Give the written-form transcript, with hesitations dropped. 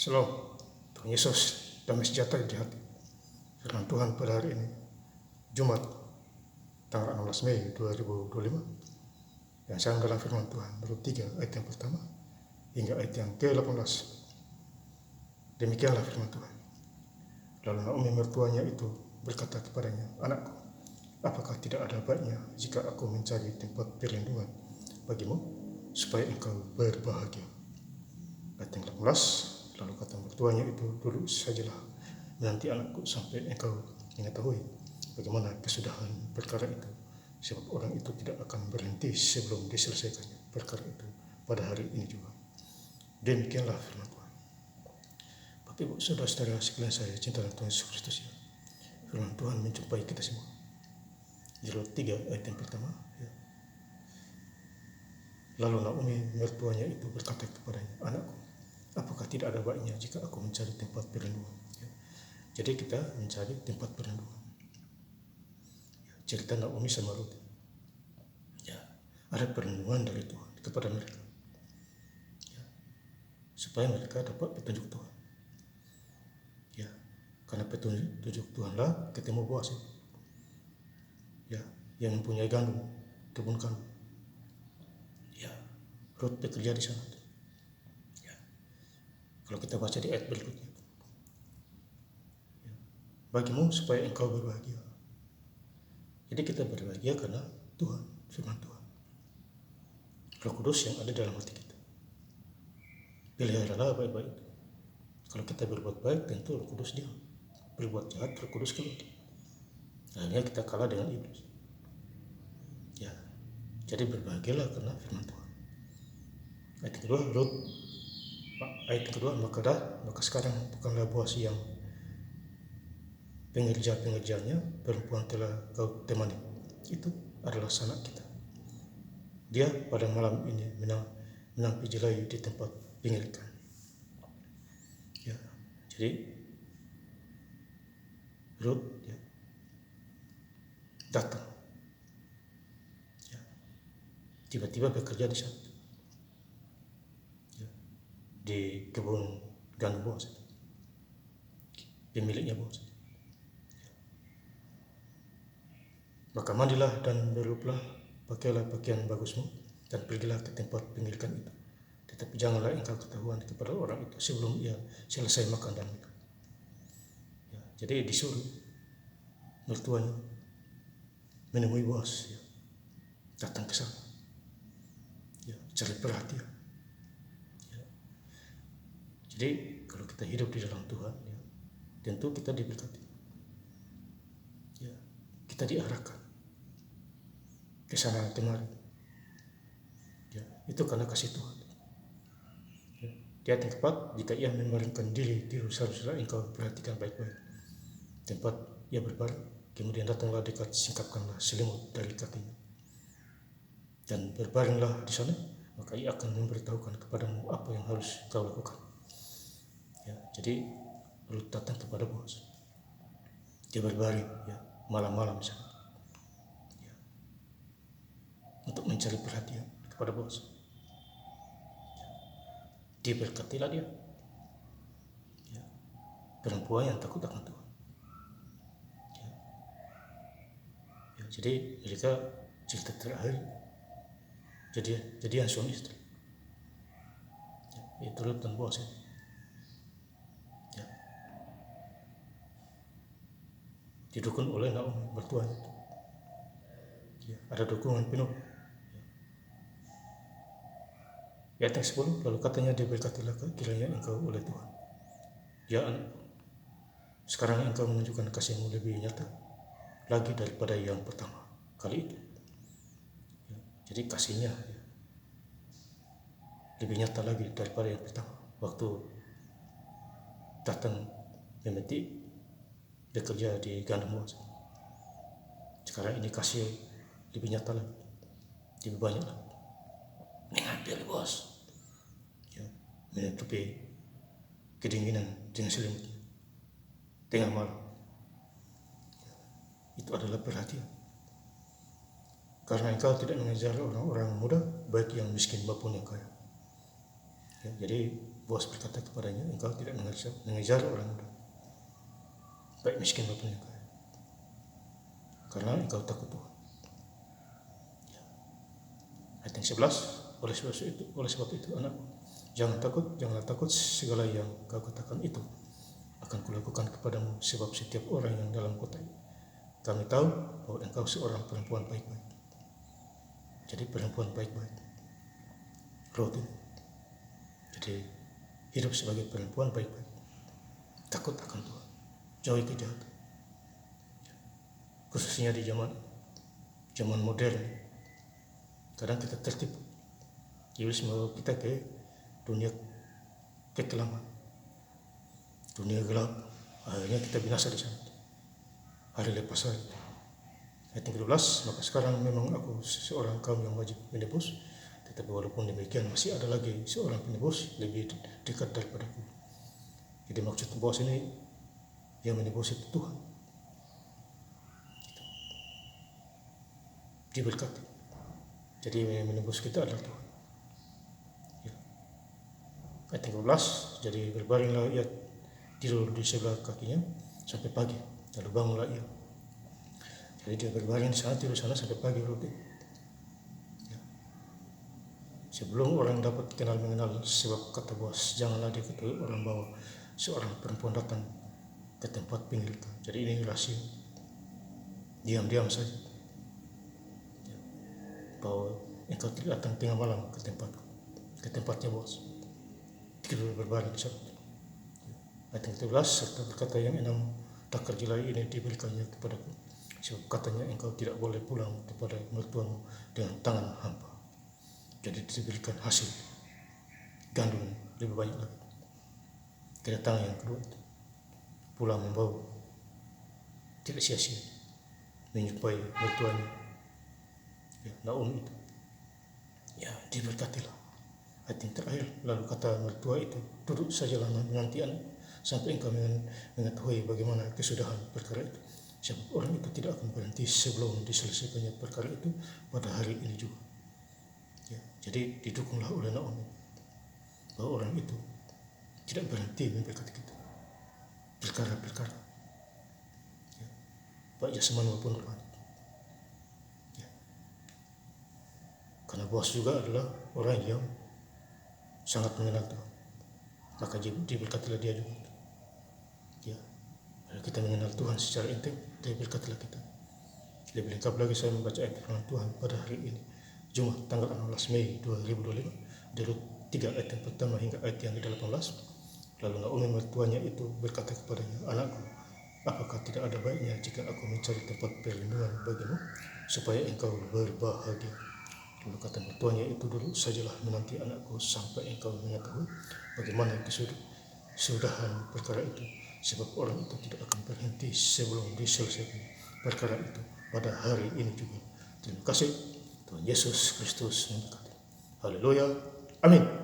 Shalom, Tuhan Yesus, damai sejahtera di hati. Firman Tuhan pada hari ini, Jumat, tanggal 16 Mei 2025. Yang saya dalam firman Tuhan, menurut 3 ayat yang pertama hingga ayat yang ke-18. Demikianlah firman Tuhan. Lalu Naomi mertuanya itu berkata kepadanya, "Anakku, apakah tidak ada baiknya jika aku mencari tempat perlindungan bagimu, supaya engkau berbahagia?" Ayat yang 18, lalu kata mertuanya itu, "Duduk sajalah menanti anakku sampai engkau mengetahui bagaimana kesudahan perkara itu, sebab orang itu tidak akan berhenti sebelum diselesaikannya perkara itu pada hari ini juga." Demikianlah firman Tuhan. Bapak Ibu Saudara-saudara sekalian saya cinta Tuhan Yesus Kristus, ya. Firman Tuhan menjumpai kita semua. Yeremia 3 ayat yang pertama, ya. Lalu Naomi mertuanya itu berkata kepadanya, "Anakku, apakah tidak ada baiknya jika aku mencari tempat perlindungan?" Ya. Jadi kita mencari tempat perlindungan. Ya, cerita Naomi sama Ruth. Ya, ada perlindungan dari Tuhan kepada mereka, ya, supaya mereka dapat petunjuk Tuhan. Ya, karena petunjuk Tuhanlah ketemu Boas, ya, yang mempunyai gandum, kebun gandum. Ya, Ruth bekerja di sana. Ya, kalau kita baca di ayat berikutnya, ya, bagimu supaya engkau berbahagia. Jadi kita berbahagia karena Tuhan, firman Tuhan, Roh Kudus yang ada dalam hati kita. Peliharalah baik-baik. Kalau kita berbuat baik, tentu Roh Kudus diam. Berbuat jahat, Roh Kudus keluar. Akhirnya kita kalah dengan iblis. Ya, jadi berbahagialah karena firman Tuhan. Ayat kedua, ayat kedua, maka sekarang bukanlah Boas yang pengerja-pengerjanya perempuan telah kau temani. Itu adalah sanak kita. Dia pada malam ini menampi jelai di tempat pengirikan. Ya, jadi Ruth, ya, datang, ya, tiba-tiba bekerja di sana, ya, di kebun gandum Boas, pemiliknya Boas. Maka mandilah dan berluplah, pakailah pakaian bagusmu, dan pergilah ke tempat pengirikan itu. Tetapi janganlah engkau ketahuan kepada orang itu sebelum ia selesai makan dan minum. Ya, jadi disuruh mertuanya menemui Boas, ya, datang ke sana, ya, cari perhatian. Ya. Jadi kalau kita hidup di dalam Tuhan, ya, tentu kita diberkati. Ya, kita diarahkan ke sana kemari. Ya, itu karena kasih Tuhan. Ya, di ayat yang keempat, jika ia memalingkan diri tidur, seharusnya engkau perhatikan baik-baik tempat ia berbaring. Kemudian datanglah dekat, singkapkanlah selimut dari kakinya, dan berbaringlah di sana. Maka ia akan memberitahukan kepadamu apa yang harus kau lakukan. Ya, jadi Ruth datang kepada Boas. Dia berbaring, ya, malam-malam di sana, ya, untuk mencari perhatian kepada Boas. Diberkatilah dia, ya, perempuan yang takut akan Tuhan. Ya. Ya, jadi mereka cerita terakhir jadian suami istri, ya, itu Ruth dan Boas, ya. Ya. Didukung oleh Naomi mertuanya. Ya, ada dukungan penuh. Ya, ayat 10, lalu katanya, diberkatilah kiranya engkau oleh Tuhan. Ya anakku, sekarang engkau menunjukkan kasihmu lebih nyata lagi daripada yang pertama kali itu. Ya, jadi kasihnya, ya, lebih nyata lagi daripada yang pertama waktu datang memetik bekerja di gandum Boas. Sekarang ini kasih lebih nyata lagi, lebih banyak lagi. Mengambil Boas, ya, menutupi kedinginan dengan selimutnya tengah malam. Itu adalah perhatian. Karena engkau tidak mengejar orang-orang muda, baik yang miskin maupun yang kaya. Ya, jadi Boas berkata kepadanya, engkau tidak mengejar orang muda, baik miskin maupun yang kaya, karena engkau takut Tuhan. Ayat yang 11, oleh sebab itu anakku, janganlah takut segala yang kau katakan itu akan kulakukan kepadamu, sebab setiap orang yang dalam kota ini, kami tahu bahwa engkau seorang perempuan baik-baik. Jadi perempuan baik-baik, Ruth ini. Jadi hidup sebagai perempuan baik-baik, takut akan Tuhan, jauhi kejahatan. Khususnya di zaman modern, kadang kita tertipu. Iblis membawa kita ke dunia kekelaman, dunia gelap, akhirnya kita binasa di sana. Hari lepas hari. Ayat 13, maka sekarang memang aku seorang kaum yang wajib menebus, tetapi walaupun demikian masih ada lagi seorang penebus lebih dekat daripadaku. Jadi maksud Boas ini, yang menebus itu Tuhan. Diberkati. Jadi yang menebus kita adalah Tuhan. Ayat 13, jadi berbaringlah ia tidur di sebelah kakinya sampai pagi, lalu bangunlah ia. Jadi dia berbaring di sana, tidur di sana sampai pagi. Sebelum orang dapat mengenal, sebab kata Boas, janganlah diketahui orang bahwa seorang perempuan datang ke tempat pinggir itu. Jadi ini rahasia, diam-diam saja, bahwa engkau tidak datang tengah malam ke tempatnya Boas, tidur berbaring di sana. Ayat 13, serta berkata yang 6, takar jelai ini diberikannya kepadaku, sebab katanya engkau tidak boleh pulang kepada mertuamu dengan tangan hampa. Jadi diberikan hasil gandum lebih banyak lagi. Kedatangan yang kedua itu pulang membawa, tidak sia-sia, menjumpai mertuanya, Naomi itu. Diberkatilah. Ayat yang terakhir, lalu kata mertua itu, duduk sajalah menanti anak sampai engkau mengetahui bagaimana kesudahan perkara itu, sebab orang itu tidak akan berhenti sebelum diselesaikannya perkara itu pada hari ini juga. Jadi didukunglah oleh Naomi bahwa orang itu tidak berhenti memberkati kita, perkara-perkara, baik jasmani maupun rohani. Karena Boas juga adalah orang yang sangat mengenal Tuhan, maka diberkatilah dia juga. Kalau kita mengenal Tuhan secara intim, diberkatilah kita. Lebih lengkap lagi saya membaca ayat firman Tuhan pada hari ini, Jumat tanggal 16 Mei 2025, dari 3 ayat yang pertama hingga ayat yang ke-18. Lalu Naomi mertuanya itu berkata kepadanya, anakku, apakah tidak ada baiknya jika aku mencari tempat perlindungan bagimu, supaya engkau berbahagia? Lalu kata mertuanya itu, dulu sajalah menanti anakku sampai engkau mengetahui bagaimana kesudahan perkara itu, sebab orang itu tidak akan berhenti sebelum diselesaikan perkara itu pada hari ini juga. Terima kasih. Tuhan Yesus Kristus memberkati. Haleluya. Amin.